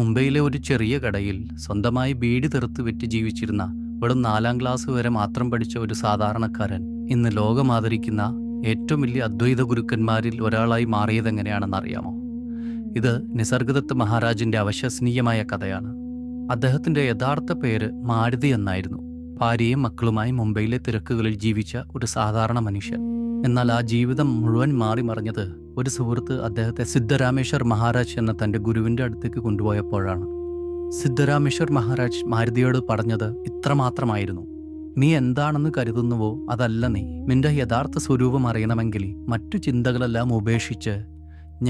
മുംബൈയിലെ ഒരു ചെറിയ കടയിൽ സ്വന്തമായി ബീഡി തെറുത്ത് വിറ്റ് ജീവിച്ചിരുന്ന വെറും 4ാം ക്ലാസ് വരെ മാത്രം പഠിച്ച ഒരു സാധാരണക്കാരൻ ഇന്ന് ലോകം ആദരിക്കുന്ന ഏറ്റവും വലിയ അദ്വൈത ഗുരുക്കന്മാരിൽ ഒരാളായി മാറിയതെങ്ങനെയാണെന്നറിയാമോ? ഇത് നിസർഗദത്ത് മഹാരാജിന്റെ അവിശ്വസനീയമായ കഥയാണ്. അദ്ദേഹത്തിന്റെ യഥാർത്ഥ പേര് മാരുതി എന്നായിരുന്നു. ഭാര്യയും മക്കളുമായി മുംബൈയിലെ തിരക്കുകളിൽ ജീവിച്ച ഒരു സാധാരണ മനുഷ്യൻ. എന്നാൽ ആ ജീവിതം മുഴുവൻ മാറി മറിഞ്ഞത് ഒരു സുഹൃത്ത് അദ്ദേഹത്തെ സിദ്ധരാമേശ്വർ മഹാരാജ് എന്ന തൻ്റെ ഗുരുവിൻ്റെ അടുത്തേക്ക് കൊണ്ടുപോയപ്പോഴാണ്. സിദ്ധരാമേശ്വർ മഹാരാജ് മാരുതിയോട് പറഞ്ഞത് ഇത്രമാത്രമായിരുന്നു: നീ എന്താണെന്ന് കരുതുന്നുവോ അതല്ല നീ. നിന്റെ യഥാർത്ഥ സ്വരൂപം അറിയണമെങ്കിൽ മറ്റു ചിന്തകളെല്ലാം ഉപേക്ഷിച്ച്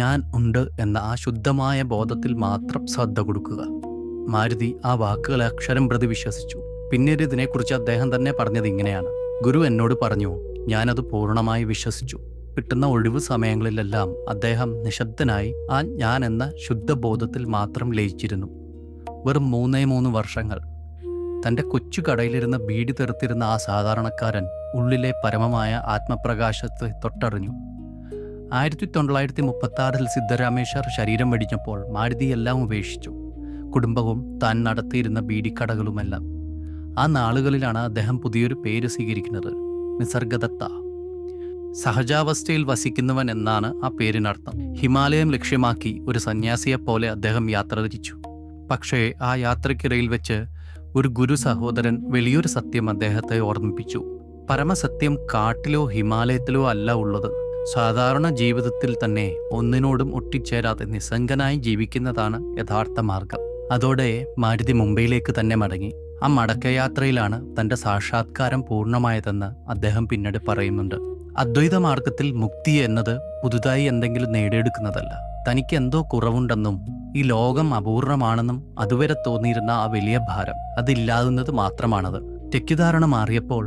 ഞാൻ ഉണ്ട് എന്ന ആ ശുദ്ധമായ ബോധത്തിൽ മാത്രം ശ്രദ്ധ കൊടുക്കുക. മാരുതി ആ വാക്കുകളെ അക്ഷരം പ്രതി വിശ്വസിച്ചു. പിന്നീട് ഇതിനെക്കുറിച്ച് അദ്ദേഹം തന്നെ പറഞ്ഞത് ഇങ്ങനെയാണ്: ഗുരു എന്നോട് പറഞ്ഞു, ഞാനത് പൂർണ്ണമായി വിശ്വസിച്ചു. കിട്ടുന്ന ഒഴിവു സമയങ്ങളിലെല്ലാം അദ്ദേഹം നിശബ്ദനായി ആ ഞാൻ എന്ന ശുദ്ധബോധത്തിൽ മാത്രം ലയിച്ചിരുന്നു. വെറും 3 വർഷങ്ങൾ തൻ്റെ കൊച്ചു കടയിലിരുന്ന് ബീഡി തെറുത്തിരുന്ന ആ സാധാരണക്കാരൻ ഉള്ളിലെ പരമമായ ആത്മപ്രകാശത്തെ തൊട്ടറിഞ്ഞു. 1936 സിദ്ധരാമേശ്വർ ശരീരം വെടിഞ്ഞപ്പോൾ മാരുതി എല്ലാം ഉപേക്ഷിച്ചു. കുടുംബവും താൻ നടത്തിയിരുന്ന ബീഡിക്കടകളുമെല്ലാം. ആ നാളുകളിലാണ് അദ്ദേഹം പുതിയൊരു പേര് സ്വീകരിക്കുന്നത്: നിസർഗദത്ത. സഹജാവസ്ഥയിൽ വസിക്കുന്നവൻ എന്നാണ് ആ പേരിനർത്ഥം. ഹിമാലയം ലക്ഷ്യമാക്കി ഒരു സന്യാസിയെപ്പോലെ അദ്ദേഹം യാത്ര തിരിച്ചു. പക്ഷേ ആ യാത്രയ്ക്കിടയിൽ വെച്ച് ഒരു ഗുരു സഹോദരൻ വലിയൊരു സത്യം അദ്ദേഹത്തെ ഓർമ്മിപ്പിച്ചു. പരമസത്യം കാട്ടിലോ ഹിമാലയത്തിലോ അല്ല ഉള്ളത്. സാധാരണ ജീവിതത്തിൽ തന്നെ ഒന്നിനോടും ഒട്ടിച്ചേരാതെ നിസ്സംഗനായി ജീവിക്കുന്നതാണ് യഥാർത്ഥ മാർഗം. അതോടെ മാരുതി മുംബൈയിലേക്ക് തന്നെ മടങ്ങി. ആ മടക്കയാത്രയിലാണ് തൻ്റെ സാക്ഷാത്കാരം പൂർണ്ണമായതെന്ന് അദ്ദേഹം പിന്നീട് പറയുന്നുണ്ട്. അദ്വൈത മാർഗത്തിൽ മുക്തി എന്നത് പുതുതായി എന്തെങ്കിലും നേടിയെടുക്കുന്നതല്ല. തനിക്ക് എന്തോ കുറവുണ്ടെന്നും ഈ ലോകം അപൂർണമാണെന്നും അതുവരെ തോന്നിയിരുന്ന ആ വലിയ ഭാരം അതില്ലാതുന്നത് മാത്രമാണത്. തെറ്റിദ്ധാരണ മാറിയപ്പോൾ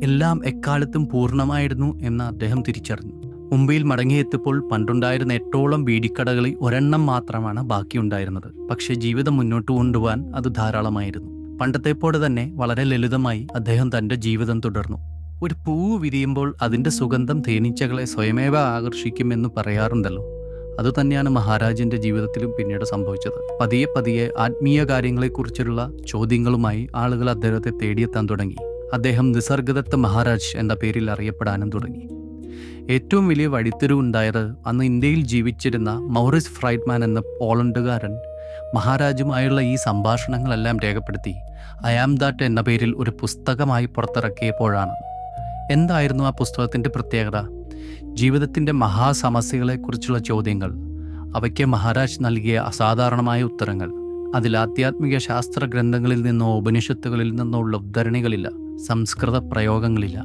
എല്ലാം എക്കാലത്തും പൂർണ്ണമായിരുന്നു എന്ന് അദ്ദേഹം തിരിച്ചറിഞ്ഞു. മുംബൈയിൽ മടങ്ങിയെത്തിയപ്പോൾ പണ്ടുണ്ടായിരുന്ന 8ഓളം ബീഡിക്കടകളിൽ ഒരെണ്ണം മാത്രമാണ് ബാക്കിയുണ്ടായിരുന്നത്. പക്ഷേ ജീവിതം മുന്നോട്ട് കൊണ്ടുപോകാൻ അത് ധാരാളമായിരുന്നു. പണ്ടത്തെപ്പോലെ തന്നെ വളരെ ലളിതമായി അദ്ദേഹം തൻ്റെ ജീവിതം തുടർന്നു. ഒരു പൂവ് വിരിയുമ്പോൾ അതിൻ്റെ സുഗന്ധം തേനീച്ചകളെ സ്വയമേവ ആകർഷിക്കുമെന്ന് പറയാറുണ്ടല്ലോ. അതുതന്നെയാണ് മഹാരാജിൻ്റെ ജീവിതത്തിലും പിന്നീട് സംഭവിച്ചത്. പതിയെ പതിയെ ആത്മീയ കാര്യങ്ങളെക്കുറിച്ചുള്ള ചോദ്യങ്ങളുമായി ആളുകൾ അദ്ദേഹത്തെ തേടിയെത്താൻ തുടങ്ങി. അദ്ദേഹം നിസർഗദത്ത് മഹാരാജ് എന്ന പേരിൽ അറിയപ്പെടാനും തുടങ്ങി. ഏറ്റവും വലിയ വഴിത്തിരിവുണ്ടായത് അന്ന് ഇന്ത്യയിൽ ജീവിച്ചിരുന്ന മൗറിസ് ഫ്രൈഡ്മാൻ എന്ന പോളണ്ടുകാരൻ മഹാരാജുമായുള്ള ഈ സംഭാഷണങ്ങളെല്ലാം രേഖപ്പെടുത്തി ഐ ആം ദാറ്റ് എന്ന പേരിൽ ഒരു പുസ്തകമായി പുറത്തിറക്കിയപ്പോഴാണ്. എന്തായിരുന്നു ആ പുസ്തകത്തിൻ്റെ പ്രത്യേകത? ജീവിതത്തിൻ്റെ മഹാസമസ്യകളെക്കുറിച്ചുള്ള ചോദ്യങ്ങൾ, അവയ്ക്ക് മഹാരാജ് നൽകിയ അസാധാരണമായ ഉത്തരങ്ങൾ. അതിൽ ആധ്യാത്മിക ശാസ്ത്ര ഗ്രന്ഥങ്ങളിൽ നിന്നോ ഉപനിഷത്തുകളിൽ നിന്നോ ഉള്ള ഉദ്ധരണികളില്ല, സംസ്കൃത പ്രയോഗങ്ങളില്ല.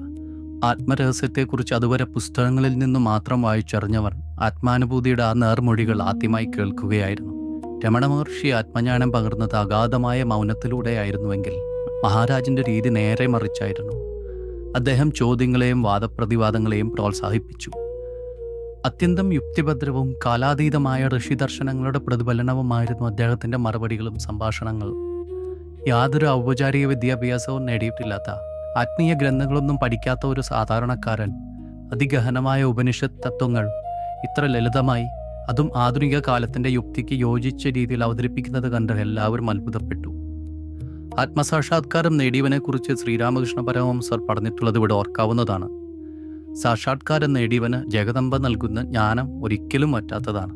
ആത്മരഹസ്യത്തെക്കുറിച്ച് അതുവരെ പുസ്തകങ്ങളിൽ നിന്നു മാത്രം വായിച്ചറിഞ്ഞവർ ആത്മാനുഭൂതിയുടെ ആ നേർമൊഴികൾ ആദ്യമായി കേൾക്കുകയായിരുന്നു. രമണ മഹർഷി ആത്മജ്ഞാനം പകർന്നത് അഗാധമായ മൗനത്തിലൂടെയായിരുന്നുവെങ്കിൽ മഹാരാജിൻ്റെ രീതി നേരെ മറിച്ചായിരുന്നു. അദ്ദേഹം ചോദ്യങ്ങളെയും വാദപ്രതിവാദങ്ങളെയും പ്രോത്സാഹിപ്പിച്ചു. അത്യന്തം യുക്തിഭദ്രവും കാലാതീതമായ ഋഷിദർശനങ്ങളുടെ പ്രതിഫലനവുമായിരുന്നു അദ്ദേഹത്തിൻ്റെ മറുപടികളും സംഭാഷണങ്ങളും. യാതൊരു ഔപചാരിക വിദ്യാഭ്യാസവും നേടിയിട്ടില്ലാത്ത, ആത്മീയ ഗ്രന്ഥങ്ങളൊന്നും പഠിക്കാത്ത ഒരു സാധാരണക്കാരൻ അതിഗഹനമായ ഉപനിഷത്ത് തത്വങ്ങൾ ഇത്ര ലളിതമായി, അതും ആധുനിക കാലത്തിൻ്റെ യുക്തിക്ക് യോജിച്ച രീതിയിൽ അവതരിപ്പിക്കുന്നത് കണ്ട് എല്ലാവരും അത്ഭുതപ്പെട്ടു. ആത്മസാക്ഷാത്കാരം നേടിയവനെക്കുറിച്ച് ശ്രീരാമകൃഷ്ണ പരമഹംസർ പറഞ്ഞിട്ടുള്ളത് ഇവിടെ ഓർക്കാവുന്നതാണ്: സാക്ഷാത്കാരം നേടിയവന് ജഗദംബ നൽകുന്ന ജ്ഞാനം ഒരിക്കലും പറ്റാത്തതാണ്.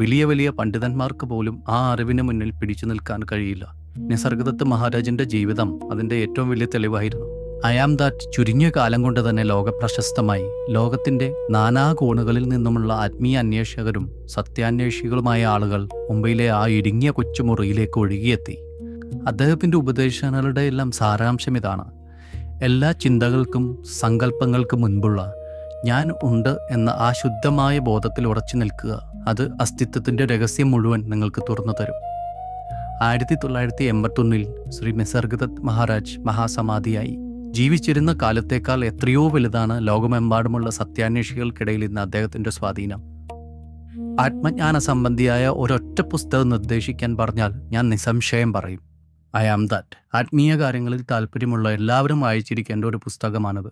വലിയ വലിയ പണ്ഡിതന്മാർക്ക് പോലും ആ അറിവിന് മുന്നിൽ പിടിച്ചു നിൽക്കാൻ കഴിയില്ല. നിസർഗദത്ത് മഹാരാജിൻ്റെ ജീവിതം അതിൻ്റെ ഏറ്റവും വലിയ തെളിവായിരുന്നു. ഐ ആം ദാറ്റ് ചുരുങ്ങിയ കാലം കൊണ്ട് തന്നെ ലോകപ്രശസ്തമായി. ലോകത്തിൻ്റെ നാനാകോണുകളിൽ നിന്നുമുള്ള ആത്മീയ അന്വേഷകരും സത്യാന്വേഷികളുമായ ആളുകൾ മുംബൈയിലെ ആ ഇടുങ്ങിയ കൊച്ചുമുറിയിലേക്ക് ഒഴുകിയെത്തി. അദ്ദേഹത്തിൻ്റെ ഉപദേശങ്ങളുടെ എല്ലാം സാരാംശം ഇതാണ്: എല്ലാ ചിന്തകൾക്കും സങ്കല്പങ്ങൾക്കും മുൻപുള്ള ഞാൻ ഉണ്ട് എന്ന ആ ശുദ്ധമായ ബോധത്തിൽ ഉറച്ചു നിൽക്കുക. അത് അസ്തിത്വത്തിൻ്റെ രഹസ്യം മുഴുവൻ നിങ്ങൾക്ക് തുറന്നു തരും. 1981 ശ്രീ നിസർഗദത്ത് മഹാരാജ് മഹാസമാധിയായി. ജീവിച്ചിരുന്ന കാലത്തേക്കാൾ എത്രയോ വലുതാണ് ലോകമെമ്പാടുമുള്ള സത്യാന്വേഷികൾക്കിടയിൽ ഇന്ന് അദ്ദേഹത്തിൻ്റെ സ്വാധീനം. ആത്മജ്ഞാന സംബന്ധിയായ ഒരൊറ്റ പുസ്തകം നിർദ്ദേശിക്കാൻ പറഞ്ഞാൽ ഞാൻ നിസ്സംശയം പറയും: ഐ ആം ദാറ്റ്. ആത്മീയ കാര്യങ്ങളിൽ താല്പര്യമുള്ള എല്ലാവരും വായിച്ചിരിക്കേണ്ട ഒരു പുസ്തകമാണത്.